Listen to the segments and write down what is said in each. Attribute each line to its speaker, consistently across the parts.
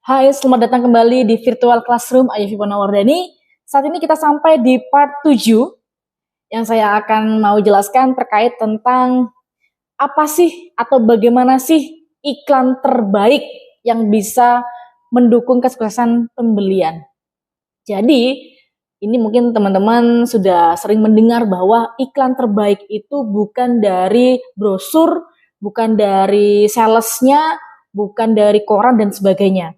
Speaker 1: Hai, selamat datang kembali di Virtual Classroom Ayuvi Wardani. Saat ini kita sampai di part 7 yang saya akan mau jelaskan terkait tentang apa sih atau bagaimana sih iklan terbaik yang bisa mendukung kesuksesan pembelian. Jadi, ini mungkin teman-teman sudah sering mendengar bahwa iklan terbaik itu bukan dari brosur, bukan dari salesnya, bukan dari koran dan sebagainya.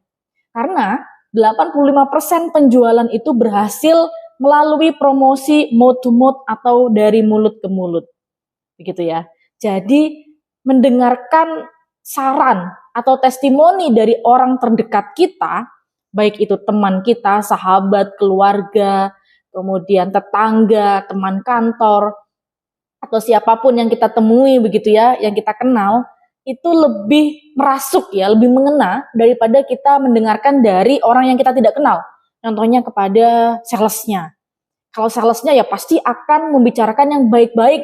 Speaker 1: Karena 85% penjualan itu berhasil melalui promosi mouth to mouth atau dari mulut ke mulut. Begitu ya. Jadi mendengarkan saran atau testimoni dari orang terdekat kita, baik itu teman kita, sahabat, keluarga, kemudian tetangga, teman kantor, atau siapapun yang kita temui begitu ya, yang kita kenal, itu lebih merasuk ya, lebih mengena daripada kita mendengarkan dari orang yang kita tidak kenal. Contohnya kepada salesnya. Kalau salesnya ya pasti akan membicarakan yang baik-baik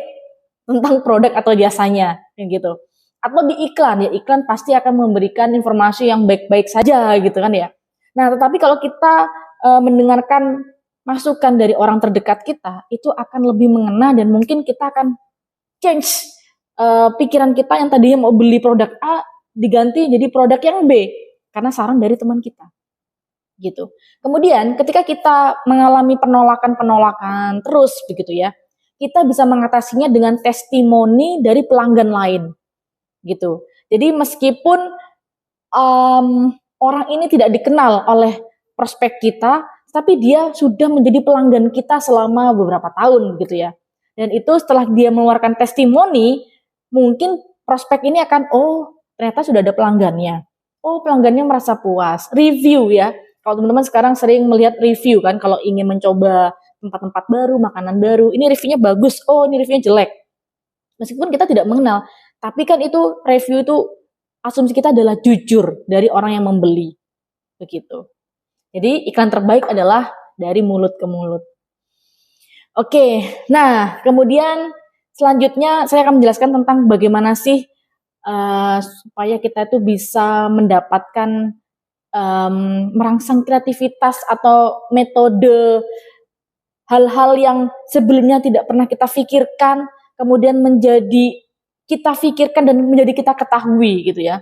Speaker 1: tentang produk atau jasanya, gitu. Atau di iklan ya, iklan pasti akan memberikan informasi yang baik-baik saja gitu kan ya. Nah, tetapi kalau kita mendengarkan masukan dari orang terdekat kita, itu akan lebih mengena dan mungkin kita akan change pikiran kita yang tadinya mau beli produk A diganti jadi produk yang B karena saran dari teman kita gitu. Kemudian ketika kita mengalami penolakan terus begitu ya, kita bisa mengatasinya dengan testimoni dari pelanggan lain gitu. Jadi meskipun orang ini tidak dikenal oleh prospek kita, tapi dia sudah menjadi pelanggan kita selama beberapa tahun gitu ya. Dan itu setelah dia mengeluarkan testimoni, mungkin prospek ini akan, oh ternyata sudah ada pelanggannya. Oh pelanggannya merasa puas. Review ya. Kalau teman-teman sekarang sering melihat review kan, kalau ingin mencoba tempat-tempat baru, makanan baru, ini reviewnya bagus, oh ini reviewnya jelek. Meskipun kita tidak mengenal, tapi kan itu review itu asumsi kita adalah jujur dari orang yang membeli. Begitu. Jadi iklan terbaik adalah dari mulut ke mulut. Oke, nah kemudian selanjutnya saya akan menjelaskan tentang bagaimana sih supaya kita itu bisa mendapatkan merangsang kreativitas atau metode hal-hal yang sebelumnya tidak pernah kita pikirkan, kemudian menjadi kita pikirkan dan menjadi kita ketahui gitu ya.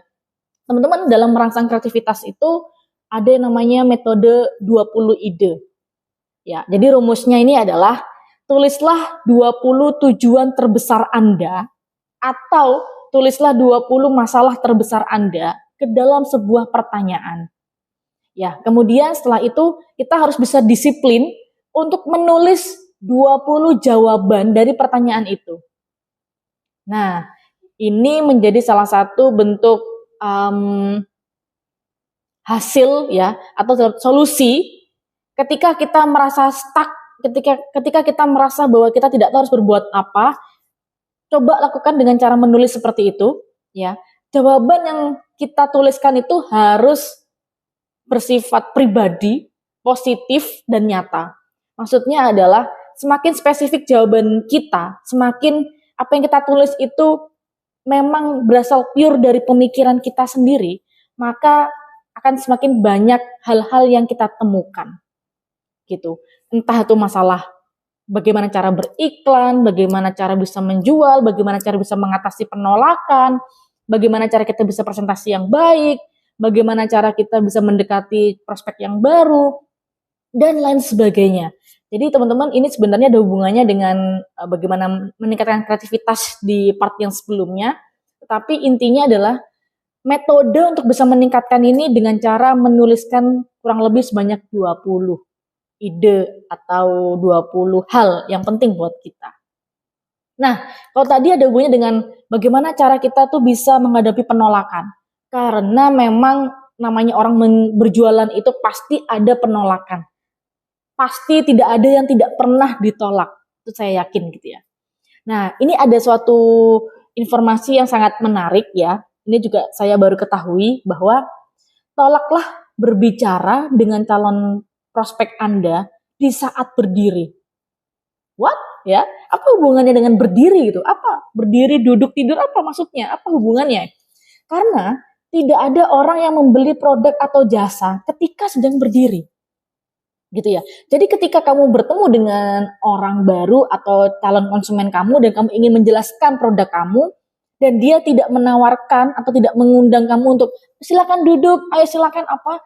Speaker 1: Teman-teman dalam merangsang kreativitas itu ada yang namanya metode 20 ide. Ya, jadi rumusnya ini adalah tulislah 20 tujuan terbesar Anda atau tulislah 20 masalah terbesar Anda ke dalam sebuah pertanyaan. Ya, kemudian setelah itu kita harus bisa disiplin untuk menulis 20 jawaban dari pertanyaan itu. Nah, ini menjadi salah satu bentuk hasil ya atau solusi ketika kita merasa stuck, ketika kita merasa bahwa kita tidak tahu harus berbuat apa, coba lakukan dengan cara menulis seperti itu, ya. Jawaban yang kita tuliskan itu harus bersifat pribadi, positif dan nyata. Maksudnya adalah semakin spesifik jawaban kita, semakin apa yang kita tulis itu memang berasal pure dari pemikiran kita sendiri, maka akan semakin banyak hal-hal yang kita temukan. Gitu. Entah itu masalah bagaimana cara beriklan, bagaimana cara bisa menjual, bagaimana cara bisa mengatasi penolakan, bagaimana cara kita bisa presentasi yang baik, bagaimana cara kita bisa mendekati prospek yang baru, dan lain sebagainya. Jadi teman-teman ini sebenarnya ada hubungannya dengan bagaimana meningkatkan kreativitas di part yang sebelumnya, tetapi intinya adalah metode untuk bisa meningkatkan ini dengan cara menuliskan kurang lebih sebanyak 20 ide atau 20 hal yang penting buat kita. Nah, kalau tadi ada hubungannya dengan bagaimana cara kita tuh bisa menghadapi penolakan. Karena memang namanya orang berjualan itu pasti ada penolakan. Pasti tidak ada yang tidak pernah ditolak. Itu saya yakin gitu ya. Nah, ini ada suatu informasi yang sangat menarik ya. Ini juga saya baru ketahui bahwa tolaklah berbicara dengan calon prospek Anda di saat berdiri. What? Ya, apa hubungannya dengan berdiri gitu? Apa? Berdiri, duduk, tidur apa maksudnya? Apa hubungannya? Karena tidak ada orang yang membeli produk atau jasa ketika sedang berdiri. Gitu ya. Jadi ketika kamu bertemu dengan orang baru atau calon konsumen kamu dan kamu ingin menjelaskan produk kamu dan dia tidak menawarkan atau tidak mengundang kamu untuk silakan duduk, ayo silakan apa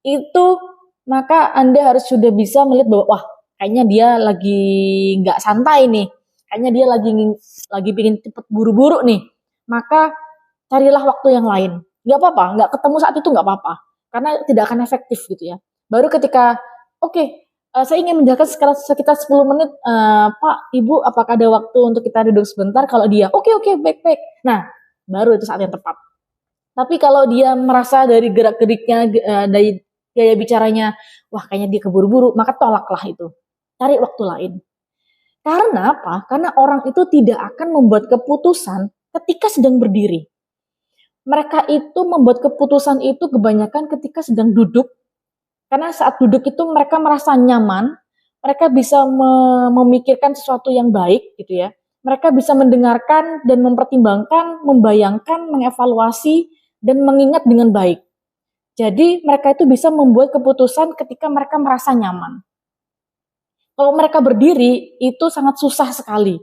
Speaker 1: itu, maka Anda harus sudah bisa melihat bahwa wah kayaknya dia lagi nggak santai nih, kayaknya dia lagi pengen cepet buru-buru nih, maka carilah waktu yang lain. Nggak apa-apa, nggak ketemu saat itu nggak apa-apa, karena tidak akan efektif gitu ya. Baru ketika, oke, saya ingin menjelaskan sekitar 10 menit, Pak, Ibu, apakah ada waktu untuk kita duduk sebentar? Kalau dia, oke, baik. Nah, baru itu saat yang tepat. Tapi kalau dia merasa dari gerak-geriknya, dari gaya bicaranya, wah kayaknya dia keburu-buru, maka tolaklah itu. Cari waktu lain. Karena apa? Karena orang itu tidak akan membuat keputusan ketika sedang berdiri. Mereka itu membuat keputusan itu kebanyakan ketika sedang duduk. Karena saat duduk itu mereka merasa nyaman, mereka bisa memikirkan sesuatu yang baik gitu ya. Mereka bisa mendengarkan dan mempertimbangkan, membayangkan, mengevaluasi, dan mengingat dengan baik. Jadi mereka itu bisa membuat keputusan ketika mereka merasa nyaman. Kalau mereka berdiri itu sangat susah sekali.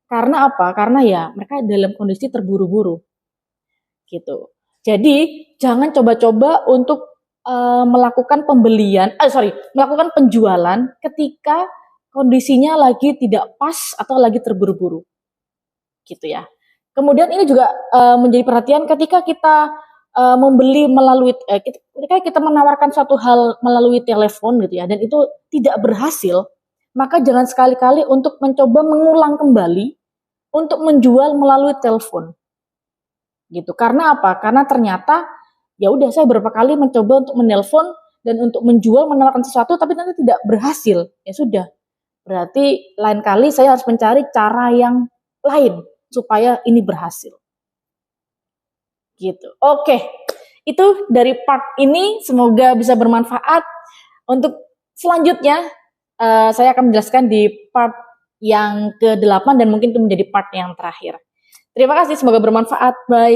Speaker 1: Karena apa? Karena ya mereka dalam kondisi terburu-buru. Gitu. Jadi jangan coba-coba untuk melakukan melakukan penjualan ketika kondisinya lagi tidak pas atau lagi terburu-buru. Gitu ya. Kemudian ini juga menjadi perhatian ketika kita membeli melalui ketika kita menawarkan suatu hal melalui telepon gitu ya dan itu tidak berhasil, maka jangan sekali-kali untuk mencoba mengulang kembali untuk menjual melalui telepon. Gitu. Karena apa? Karena ternyata ya udah saya beberapa kali mencoba untuk menelpon dan untuk menjual menawarkan sesuatu tapi nanti tidak berhasil. Ya sudah. Berarti lain kali saya harus mencari cara yang lain supaya ini berhasil. Gitu. Oke. Itu dari part ini semoga bisa bermanfaat. Untuk selanjutnya saya akan menjelaskan di part yang ke-8 dan mungkin itu menjadi part yang terakhir. Terima kasih, semoga bermanfaat. Bye.